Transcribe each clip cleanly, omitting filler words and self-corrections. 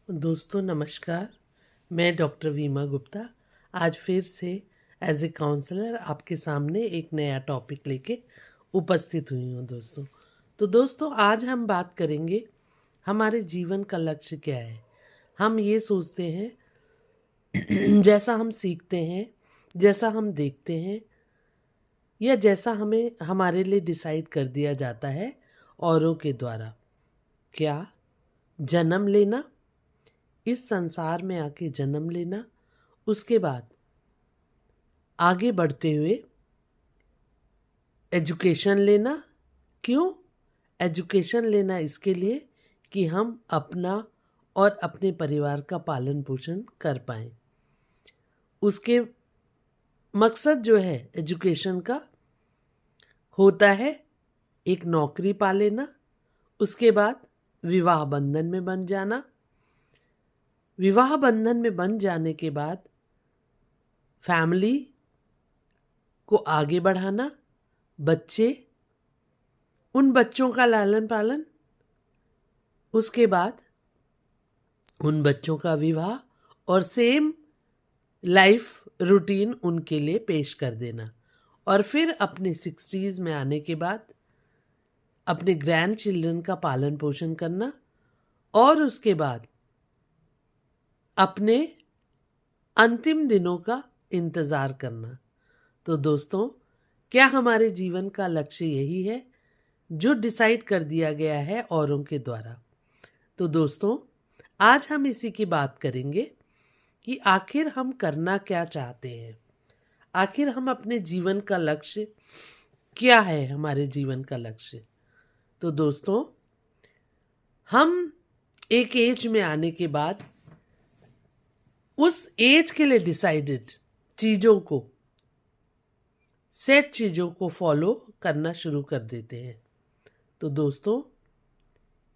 दोस्तों नमस्कार। मैं डॉक्टर वीमा गुप्ता आज फिर से एज ए काउंसलर आपके सामने एक नया टॉपिक लेके उपस्थित हुई हूँ दोस्तों। तो दोस्तों आज हम बात करेंगे हमारे जीवन का लक्ष्य क्या है। हम ये सोचते हैं जैसा हम सीखते हैं, जैसा हम देखते हैं या जैसा हमें हमारे लिए डिसाइड कर दिया जाता है औरों के द्वारा, क्या जन्म लेना, इस संसार में आके जन्म लेना, उसके बाद आगे बढ़ते हुए एजुकेशन लेना। क्यों एजुकेशन लेना? इसके लिए कि हम अपना और अपने परिवार का पालन पोषण कर पाएं। उसके मकसद जो है एजुकेशन का होता है एक नौकरी पा लेना, उसके बाद विवाह बंधन में बंध जाना। विवाह बंधन में बंध जाने के बाद फैमिली को आगे बढ़ाना, बच्चे, उन बच्चों का लालन पालन, उसके बाद उन बच्चों का विवाह और सेम लाइफ रूटीन उनके लिए पेश कर देना। और फिर अपने 60s में आने के बाद अपने ग्रैंड चिल्ड्रन का पालन पोषण करना और उसके बाद अपने अंतिम दिनों का इंतज़ार करना। तो दोस्तों, क्या हमारे जीवन का लक्ष्य यही है जो डिसाइड कर दिया गया है औरों के द्वारा? तो दोस्तों, आज हम इसी की बात करेंगे कि आखिर हम करना क्या चाहते हैं। आखिर हम अपने जीवन का लक्ष्य क्या है? हमारे जीवन का लक्ष्य तो दोस्तों, हम एक एज में आने के बाद उस एज के लिए डिसाइडेड चीज़ों को, सेट चीज़ों को फॉलो करना शुरू कर देते हैं। तो दोस्तों,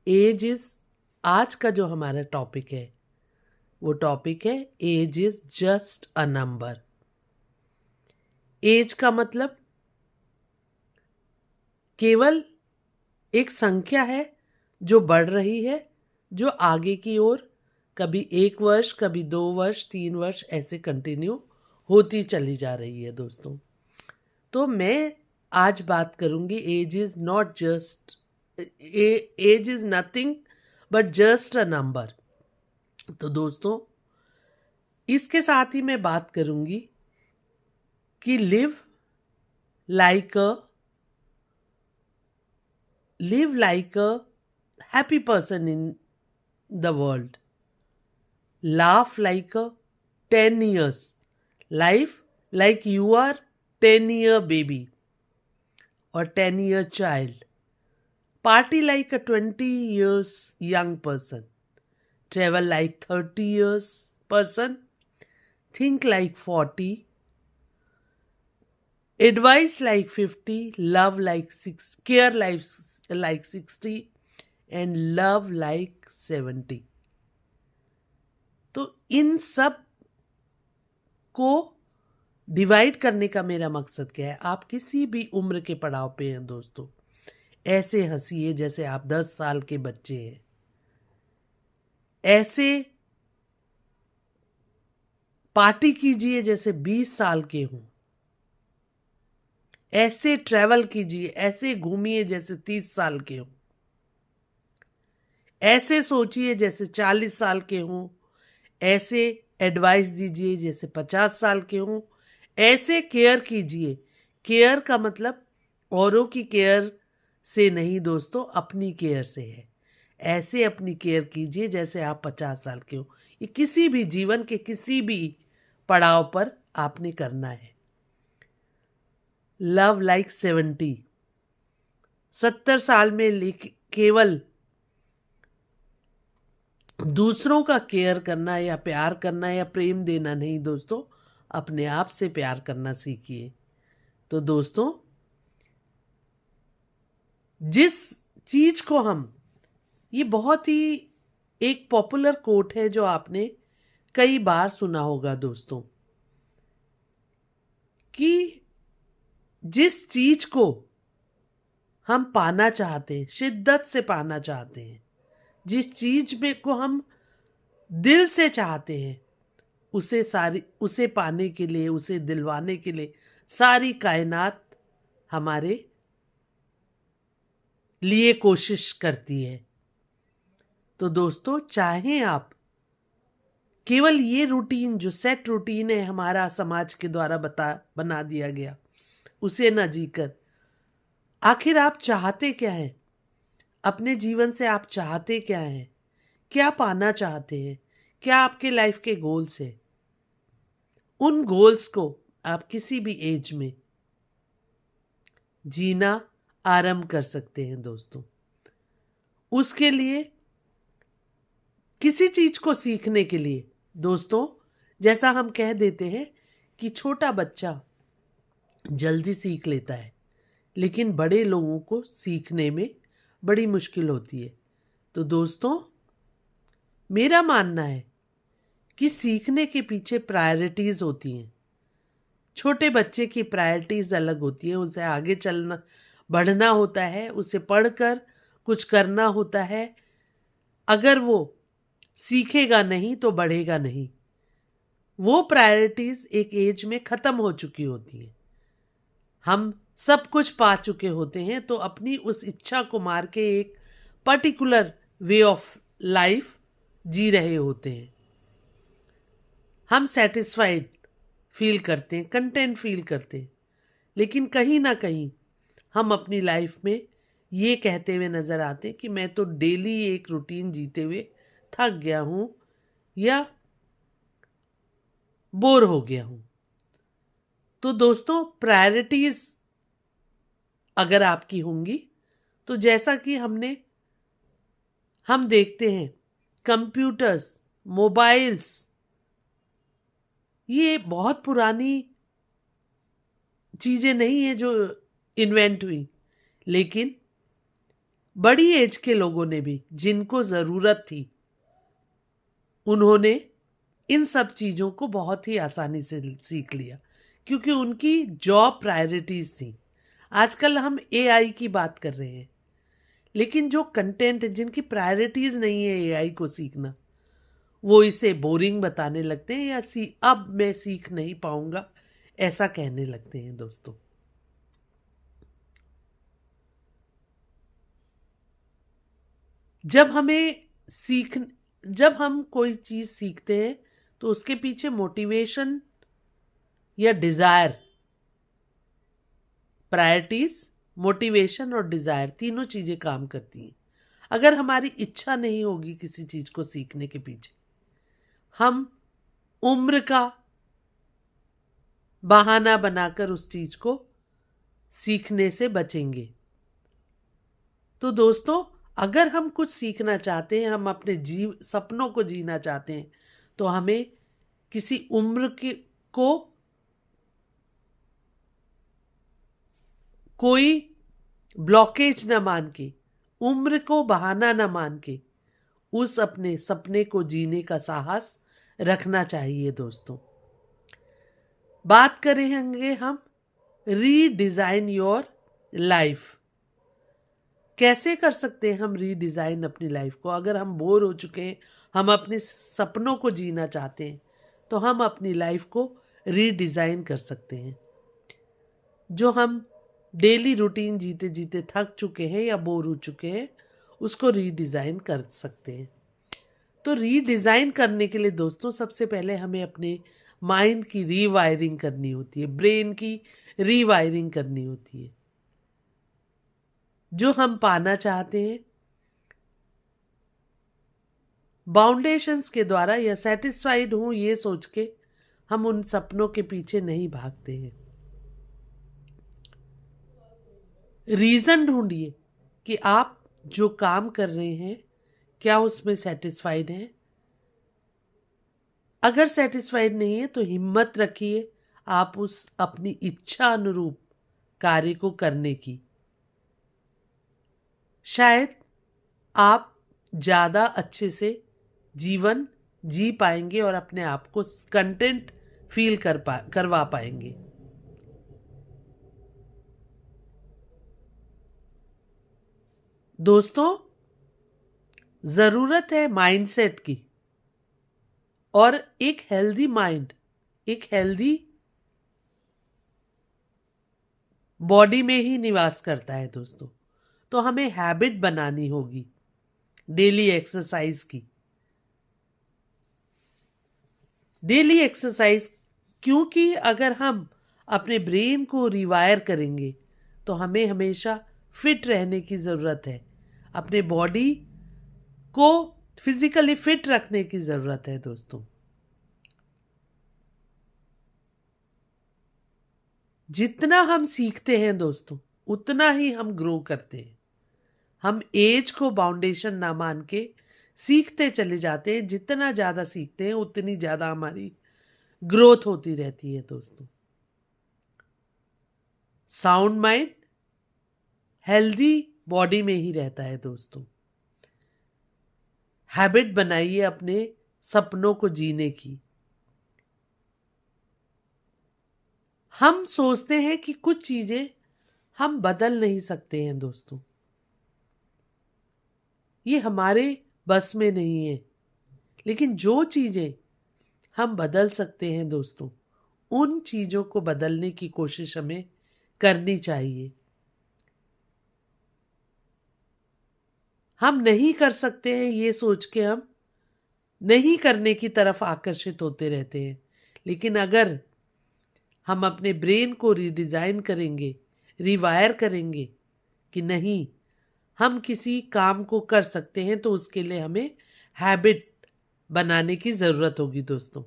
एज इज, आज का जो हमारा टॉपिक है वो टॉपिक है age is just a number. Age का मतलब केवल एक संख्या है जो बढ़ रही है, जो आगे की ओर कभी 1 वर्ष, कभी 2 वर्ष, 3 वर्ष ऐसे कंटिन्यू होती चली जा रही है दोस्तों। तो मैं आज बात करूंगी age is not just, age is nothing but just a number. तो दोस्तों, इसके साथ ही मैं बात करूंगी कि live like a happy person in the world, laugh like a 10 years, life like you are 10-year baby or 10-year child, party like a 20 years young person, travel like 30 years person, think like 40, advice like 50, love like 6, care like 60 and love like 70। तो इन सब को divide करने का मेरा मकसद क्या है? आप किसी भी उम्र के पड़ाव पे हैं दोस्तों, ऐसे हंसिए जैसे आप 10 साल के बच्चे हैं, ऐसे पार्टी कीजिए जैसे 20 साल के हों, ऐसे ट्रैवल कीजिए, ऐसे घूमिए जैसे 30 साल के हों, ऐसे सोचिए जैसे 40 साल के हों, ऐसे एडवाइस दीजिए जैसे 50 साल के हों, ऐसे केयर कीजिए। केयर का मतलब औरों की केयर से नहीं दोस्तों, अपनी केयर से है। ऐसे अपनी केयर कीजिए जैसे आप 50 साल के हो। ये किसी भी जीवन के किसी भी पड़ाव पर आपने करना है। लव लाइक 70 साल में केवल दूसरों का केयर करना या प्यार करना या प्रेम देना नहीं दोस्तों, अपने आप से प्यार करना सीखिए। तो दोस्तों, जिस चीज को हम, ये बहुत ही एक पॉपुलर कोट है जो आपने कई बार सुना होगा दोस्तों, कि जिस चीज को हम पाना चाहते हैं, शिद्दत से पाना चाहते हैं, जिस चीज में को हम दिल से चाहते हैं, उसे पाने के लिए, उसे दिलवाने के लिए सारी कायनात हमारे लिए कोशिश करती है। तो दोस्तों, चाहें आप केवल ये रूटीन, जो सेट रूटीन है हमारा समाज के द्वारा बना दिया गया, उसे न जीकर आखिर आप चाहते क्या हैं? अपने जीवन से आप चाहते क्या हैं? क्या पाना चाहते हैं? क्या आपके लाइफ के गोल्स हैं? उन गोल्स को आप किसी भी एज में जीना आरंभ कर सकते हैं दोस्तों। उसके लिए, किसी चीज को सीखने के लिए दोस्तों, जैसा हम कह देते हैं कि छोटा बच्चा जल्दी सीख लेता है, लेकिन बड़े लोगों को सीखने में बड़ी मुश्किल होती है। तो दोस्तों, मेरा मानना है कि सीखने के पीछे प्रायोरिटीज होती हैं। छोटे बच्चे की प्रायोरिटीज अलग होती है, उसे आगे चलना, बढ़ना होता है, उसे पढ़कर कुछ करना होता है। अगर वो सीखेगा नहीं तो बढ़ेगा नहीं। वो प्रायोरिटीज एक एज में खत्म हो चुकी होती है। हम सब कुछ पा चुके होते हैं, तो अपनी उस इच्छा को मार के एक पर्टिकुलर वे ऑफ लाइफ जी रहे होते हैं। हम सेटिस्फाइड फील करते हैं, कंटेंट फील करते हैं, लेकिन कहीं ना कहीं हम अपनी लाइफ में ये कहते हुए नजर आते हैं कि मैं तो डेली एक रूटीन जीते हुए थक गया हूं या बोर हो गया हूं। तो दोस्तों, प्रायोरिटीज अगर आपकी होंगी, तो जैसा कि हम देखते हैं, कंप्यूटर्स, मोबाइल्स, ये बहुत पुरानी चीजें नहीं है जो इन्वेंट हुई, लेकिन बड़ी एज के लोगों ने भी, जिनको जरूरत थी, उन्होंने इन सब चीजों को बहुत ही आसानी से सीख लिया, क्योंकि उनकी जॉब प्रायोरिटीज थी। आजकल हम एआई की बात कर रहे हैं, लेकिन जो कंटेंट है, जिनकी प्रायोरिटीज नहीं है एआई को सीखना, वो इसे बोरिंग बताने लगते हैं या अब मैं सीख नहीं पाऊंगा, ऐसा कहने लगते हैं दोस्तों। जब हमें सीख जब हम कोई चीज सीखते हैं, तो उसके पीछे मोटिवेशन या डिजायर, प्रायोरिटीज, मोटिवेशन और डिजायर, तीनों चीजें काम करती हैं। अगर हमारी इच्छा नहीं होगी किसी चीज को सीखने के पीछे, हम उम्र का बहाना बनाकर उस चीज को सीखने से बचेंगे। तो दोस्तों, अगर हम कुछ सीखना चाहते हैं, हम अपने सपनों को जीना चाहते हैं, तो हमें किसी उम्र को कोई ब्लॉकेज न मान के, उम्र को बहाना न मान के, उस अपने सपने को जीने का साहस रखना चाहिए दोस्तों। बात करेंगे हम रीडिजाइन योर लाइफ। कैसे कर सकते हैं हम रीडिजाइन अपनी लाइफ को? अगर हम बोर हो चुके हैं, हम अपने सपनों को जीना चाहते हैं, तो हम अपनी लाइफ को रीडिजाइन कर सकते हैं। जो हम डेली रूटीन जीते जीते थक चुके हैं या बोर हो चुके हैं, उसको रीडिजाइन कर सकते हैं। तो रीडिजाइन करने के लिए दोस्तों, सबसे पहले हमें अपने माइंड की रीवायरिंग करनी होती है, ब्रेन की रीवायरिंग करनी होती है। जो हम पाना चाहते हैं, बाउंडेशंस के द्वारा, या सेटिस्फाइड हूं ये सोच के हम उन सपनों के पीछे नहीं भागते हैं। रीजन ढूंढिए कि आप जो काम कर रहे हैं, क्या उसमें सेटिस्फाइड हैं। अगर सेटिस्फाइड नहीं है, तो हिम्मत रखिए आप उस अपनी इच्छा अनुरूप कार्य को करने की। शायद आप ज्यादा अच्छे से जीवन जी पाएंगे और अपने आप को कंटेंट फील करवा पाएंगे। दोस्तों, जरूरत है माइंडसेट की। और एक हेल्दी माइंड, एक हेल्दी बॉडी में ही निवास करता है दोस्तों। तो हमें हैबिट बनानी होगी डेली एक्सरसाइज की। डेली एक्सरसाइज, क्योंकि अगर हम अपने ब्रेन को रिवायर करेंगे तो हमें हमेशा फिट रहने की ज़रूरत है, अपने बॉडी को फिजिकली फिट रखने की ज़रूरत है दोस्तों। जितना हम सीखते हैं दोस्तों उतना ही हम ग्रो करते हैं। हम एज को बाउंडेशन ना मान के सीखते चले जाते हैं। जितना ज़्यादा सीखते हैं उतनी ज़्यादा हमारी ग्रोथ होती रहती है दोस्तों। साउंड माइंड हेल्दी बॉडी में ही रहता है दोस्तों। हैबिट बनाइए अपने सपनों को जीने की। हम सोचते हैं कि कुछ चीजें हम बदल नहीं सकते हैं दोस्तों, ये हमारे बस में नहीं है। लेकिन जो चीजें हम बदल सकते हैं दोस्तों, उन चीजों को बदलने की कोशिश हमें करनी चाहिए। हम नहीं कर सकते हैं ये सोच के हम नहीं करने की तरफ आकर्षित होते रहते हैं। लेकिन अगर हम अपने ब्रेन को रिडिजाइन करेंगे, रिवायर करेंगे कि नहीं हम किसी काम को कर सकते हैं, तो उसके लिए हमें हैबिट बनाने की जरूरत होगी दोस्तों।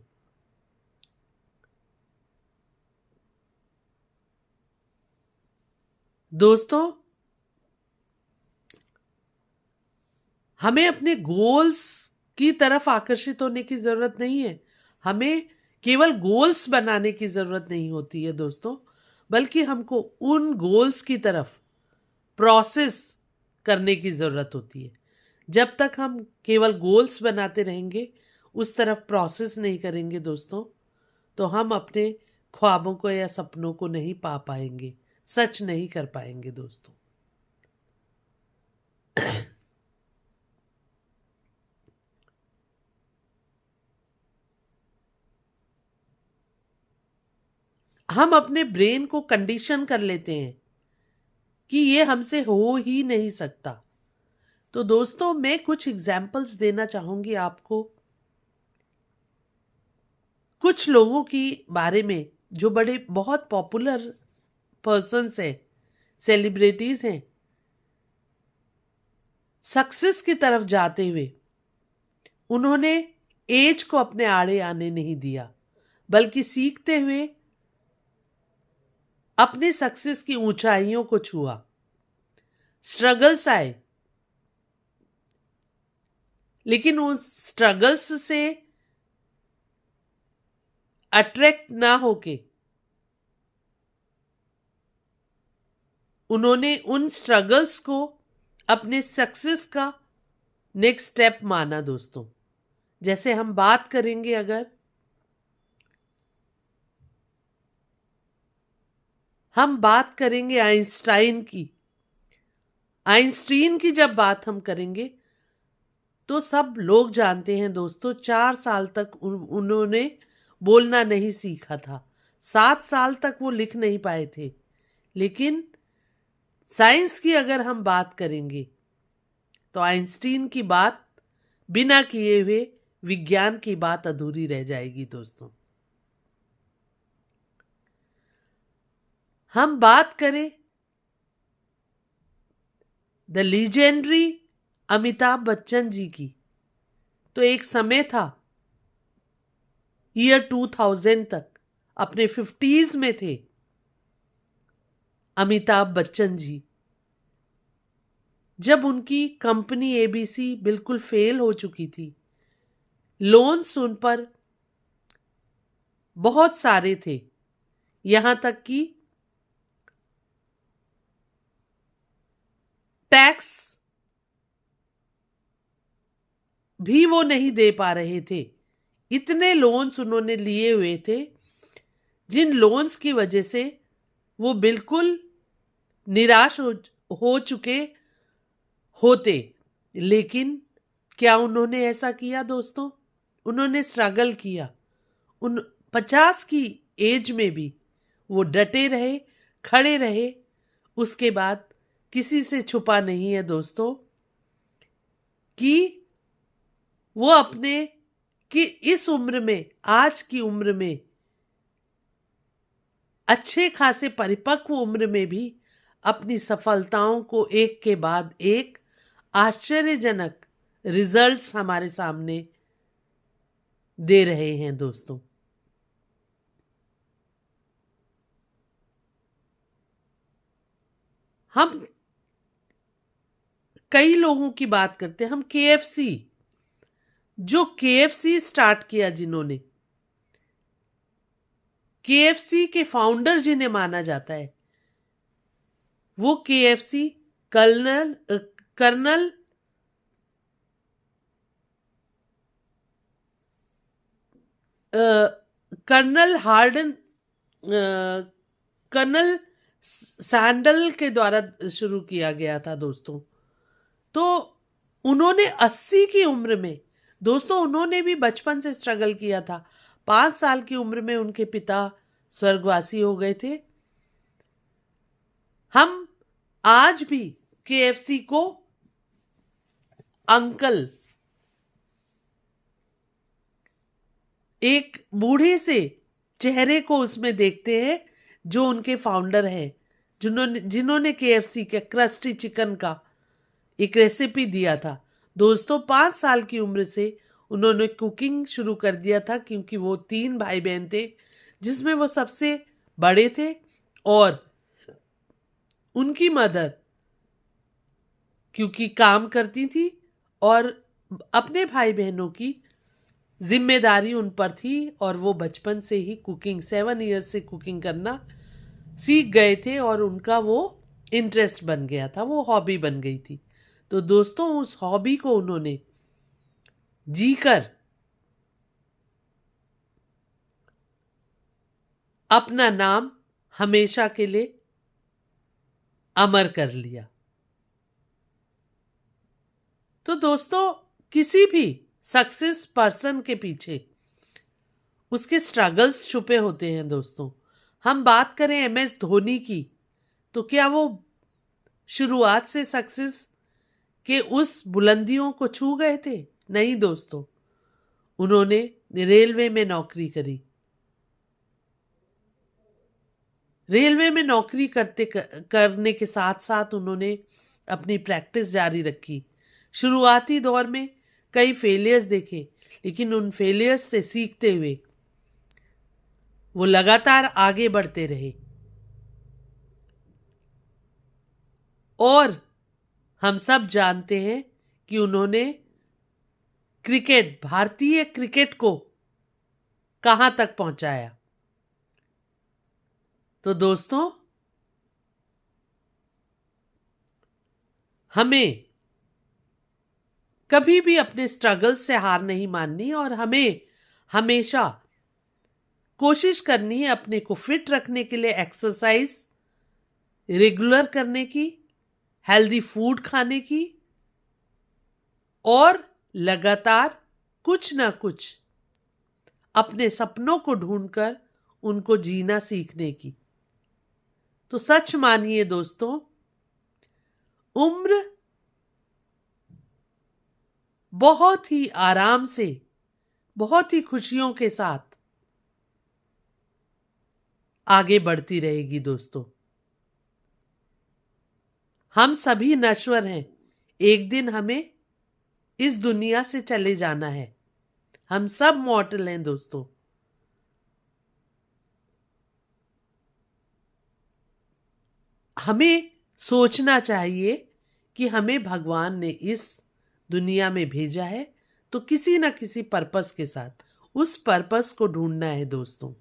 दोस्तों हमें अपने गोल्स की तरफ आकर्षित होने की जरूरत नहीं है। हमें केवल गोल्स बनाने की जरूरत नहीं होती है दोस्तों, बल्कि हमको उन गोल्स की तरफ प्रोसेस करने की जरूरत होती है। जब तक हम केवल गोल्स बनाते रहेंगे, उस तरफ प्रोसेस नहीं करेंगे दोस्तों, तो हम अपने ख्वाबों को या सपनों को नहीं पा पाएंगे, सच नहीं कर पाएंगे दोस्तों। हम अपने ब्रेन को कंडीशन कर लेते हैं कि ये हमसे हो ही नहीं सकता। तो दोस्तों मैं कुछ एग्जाम्पल्स देना चाहूंगी आपको, कुछ लोगों की बारे में जो बड़े बहुत पॉपुलर पर्सन्स हैं, सेलिब्रिटीज हैं। सक्सेस की तरफ जाते हुए उन्होंने एज को अपने आड़े आने नहीं दिया, बल्कि सीखते हुए अपने सक्सेस की ऊंचाइयों को छुआ। स्ट्रगल्स आए, लेकिन उन स्ट्रगल्स से अट्रैक्ट ना होके उन्होंने उन स्ट्रगल्स को अपने सक्सेस का नेक्स्ट स्टेप माना दोस्तों। जैसे हम बात करेंगे, अगर हम बात करेंगे आइंस्टाइन की जब बात हम करेंगे तो सब लोग जानते हैं दोस्तों, 4 साल तक उन्होंने बोलना नहीं सीखा था, 7 साल तक वो लिख नहीं पाए थे। लेकिन साइंस की अगर हम बात करेंगे तो आइंस्टीन की बात बिना किए हुए विज्ञान की बात अधूरी रह जाएगी दोस्तों। हम बात करें द लीजेंडरी अमिताभ बच्चन जी की, तो एक समय था ईयर 2000 तक, अपने 50s में थे अमिताभ बच्चन जी, जब उनकी कंपनी एबीसी बिल्कुल फेल हो चुकी थी। लोन्स उन पर बहुत सारे थे, यहां तक कि टैक्स भी वो नहीं दे पा रहे थे। इतने लोन्स उन्होंने लिए हुए थे, जिन लोन्स की वजह से वो बिल्कुल निराश हो चुके होते। लेकिन क्या उन्होंने ऐसा किया दोस्तों? उन्होंने स्ट्रगल किया, उन 50 की एज में भी वो डटे रहे, खड़े रहे। उसके बाद किसी से छुपा नहीं है दोस्तों कि वो अपने कि इस उम्र में, आज की उम्र में, अच्छे खासे परिपक्व उम्र में भी अपनी सफलताओं को एक के बाद एक आश्चर्यजनक रिजल्ट्स हमारे सामने दे रहे हैं दोस्तों। हम कई लोगों की बात करते हैं, हम केएफसी, जो केएफसी स्टार्ट किया, जिन्होंने केएफसी के फाउंडर जिन्हें माना जाता है, वो केएफसी कर्नल कर्नल हार्डन कर्नल सैंडल के द्वारा शुरू किया गया था दोस्तों। तो उन्होंने 80 की उम्र में, दोस्तों उन्होंने भी बचपन से स्ट्रगल किया था। 5 साल की उम्र में उनके पिता स्वर्गवासी हो गए थे। हम आज भी केएफसी को अंकल, एक बूढ़े से चेहरे को उसमें देखते हैं, जो उनके फाउंडर हैं, जिन्होंने केएफसी के क्रस्टी चिकन का एक रेसिपी दिया था। दोस्तों 5 साल की उम्र से उन्होंने कुकिंग शुरू कर दिया था, क्योंकि वो 3 भाई बहन थे, जिसमें वो सबसे बड़े थे। और उनकी मदर क्योंकि काम करती थी और अपने भाई बहनों की जिम्मेदारी उन पर थी, और वो बचपन से ही कुकिंग, 7 इयर्स से कुकिंग करना सीख गए थे, और उनका वो इंटरेस्ट बन गया था, वो हॉबी बन गई थी। तो दोस्तों उस हॉबी को उन्होंने जीकर अपना नाम हमेशा के लिए अमर कर लिया। तो दोस्तों किसी भी सक्सेस पर्सन के पीछे उसके स्ट्रगल्स छुपे होते हैं दोस्तों। हम बात करें एमएस धोनी की, तो क्या वो शुरुआत से सक्सेस के उस बुलंदियों को छू गए थे? नहीं दोस्तों, उन्होंने रेलवे में नौकरी करी। रेलवे में नौकरी करने के साथ साथ उन्होंने अपनी प्रैक्टिस जारी रखी। शुरुआती दौर में कई फेलियर्स देखे, लेकिन उन फेलियर्स से सीखते हुए वो लगातार आगे बढ़ते रहे। और हम सब जानते हैं कि उन्होंने भारतीय क्रिकेट को कहां तक पहुंचाया। तो दोस्तों हमें कभी भी अपने स्ट्रगल से हार नहीं माननी, और हमें हमेशा कोशिश करनी है अपने को फिट रखने के लिए एक्सरसाइज रेगुलर करने की, हेल्दी फूड खाने की, और लगातार कुछ ना कुछ अपने सपनों को ढूंढकर उनको जीना सीखने की। तो सच मानिए दोस्तों, उम्र बहुत ही आराम से, बहुत ही खुशियों के साथ आगे बढ़ती रहेगी दोस्तों। हम सभी नश्वर हैं, एक दिन हमें इस दुनिया से चले जाना है। हम सब मॉर्टल हैं दोस्तों। हमें सोचना चाहिए कि हमें भगवान ने इस दुनिया में भेजा है, तो किसी ना किसी पर्पस के साथ उस पर्पस को ढूंढना है दोस्तों।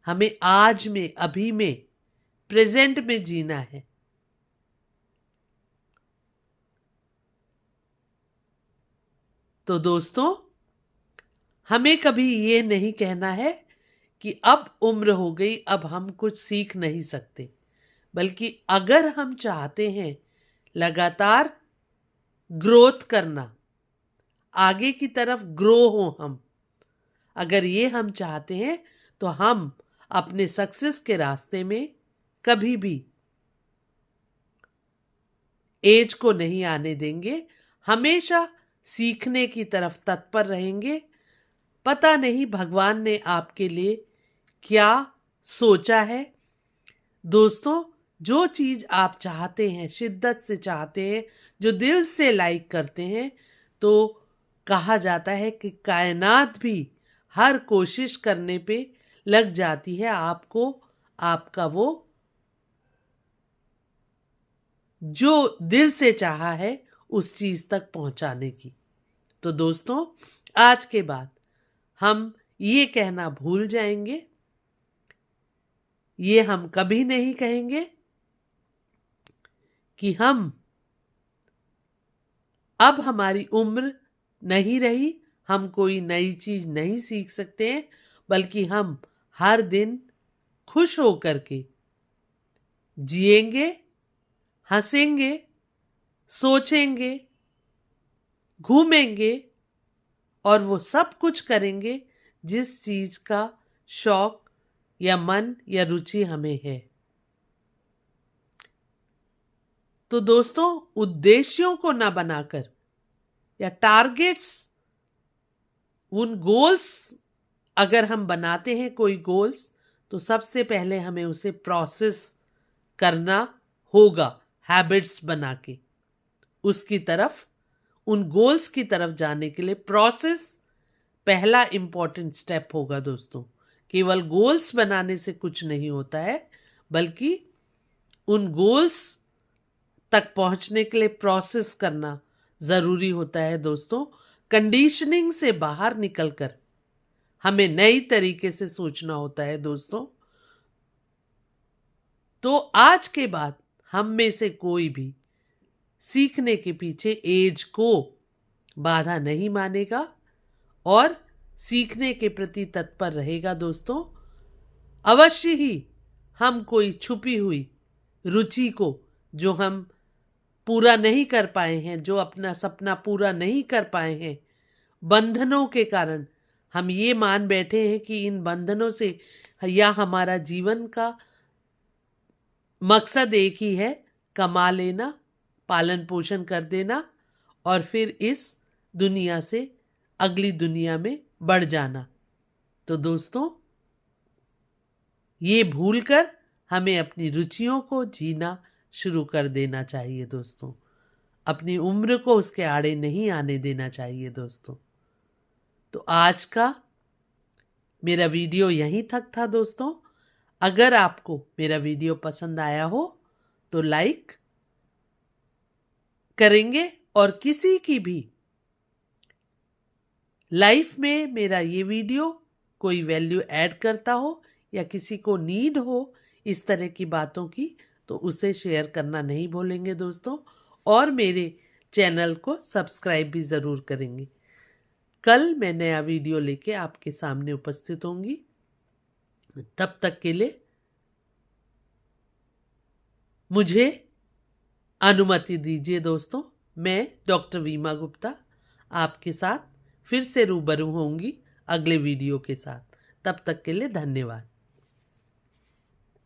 हमें आज में, अभी में, प्रेजेंट में जीना है। तो दोस्तों हमें कभी ये नहीं कहना है कि अब उम्र हो गई, अब हम कुछ सीख नहीं सकते, बल्कि अगर हम चाहते हैं लगातार ग्रोथ करना, आगे की तरफ ग्रो हो हम। अगर ये हम चाहते हैं तो हम अपने सक्सेस के रास्ते में कभी भी एज को नहीं आने देंगे, हमेशा सीखने की तरफ तत्पर रहेंगे। पता नहीं भगवान ने आपके लिए क्या सोचा है। दोस्तों, जो चीज आप चाहते हैं, शिद्दत से चाहते हैं, जो दिल से लाइक करते हैं, तो कहा जाता है कि कायनात भी हर कोशिश करने पे लग जाती है आपको आपका वो जो दिल से चाहा है उस चीज तक पहुंचाने की। तो दोस्तों, आज के बाद हम ये कहना भूल जाएंगे, ये हम कभी नहीं कहेंगे कि हम अब हमारी उम्र नहीं रही, हम कोई नई चीज नहीं सीख सकते हैं, बल्कि हम हर दिन खुश होकर के जिएंगे, हंसेंगे, सोचेंगे, घूमेंगे और वो सब कुछ करेंगे जिस चीज का शौक या मन या रुचि हमें है। तो दोस्तों, उद्देश्यों को ना बनाकर या टारगेट्स, उन गोल्स, अगर हम बनाते हैं कोई गोल्स, तो सबसे पहले हमें उसे प्रोसेस करना होगा, हैबिट्स बना के उसकी तरफ, उन गोल्स की तरफ जाने के लिए प्रोसेस पहला इंपॉर्टेंट स्टेप होगा। दोस्तों, केवल गोल्स बनाने से कुछ नहीं होता है, बल्कि उन गोल्स तक पहुंचने के लिए प्रोसेस करना जरूरी होता है। दोस्तों, कंडीशनिंग से बाहर निकलकर हमें नई तरीके से सोचना होता है। दोस्तों, तो आज के बाद हम में से कोई भी सीखने के पीछे एज को बाधा नहीं मानेगा और सीखने के प्रति तत्पर रहेगा। दोस्तों, अवश्य ही हम कोई छुपी हुई रुचि को, जो हम पूरा नहीं कर पाए हैं, जो अपना सपना पूरा नहीं कर पाए हैं, बंधनों के कारण हम ये मान बैठे हैं कि इन बंधनों से या हमारा जीवन का मकसद एक ही है, कमा लेना, पालन पोषण कर देना और फिर इस दुनिया से अगली दुनिया में बढ़ जाना। तो दोस्तों, ये भूलकर हमें अपनी रुचियों को जीना शुरू कर देना चाहिए। दोस्तों, अपनी उम्र को उसके आड़े नहीं आने देना चाहिए। दोस्तों, तो आज का मेरा वीडियो यहीं तक था। दोस्तों, अगर आपको मेरा वीडियो पसंद आया हो तो लाइक करेंगे, और किसी की भी लाइफ में मेरा ये वीडियो कोई वैल्यू ऐड करता हो या किसी को नीड हो इस तरह की बातों की, तो उसे शेयर करना नहीं भूलेंगे। दोस्तों, और मेरे चैनल को सब्सक्राइब भी ज़रूर करेंगे। कल मैं नया वीडियो लेके आपके सामने उपस्थित होंगी। तब तक के लिए मुझे अनुमति दीजिए। दोस्तों, मैं डॉक्टर वीमा गुप्ता आपके साथ फिर से रूबरू होंगी अगले वीडियो के साथ। तब तक के लिए धन्यवाद।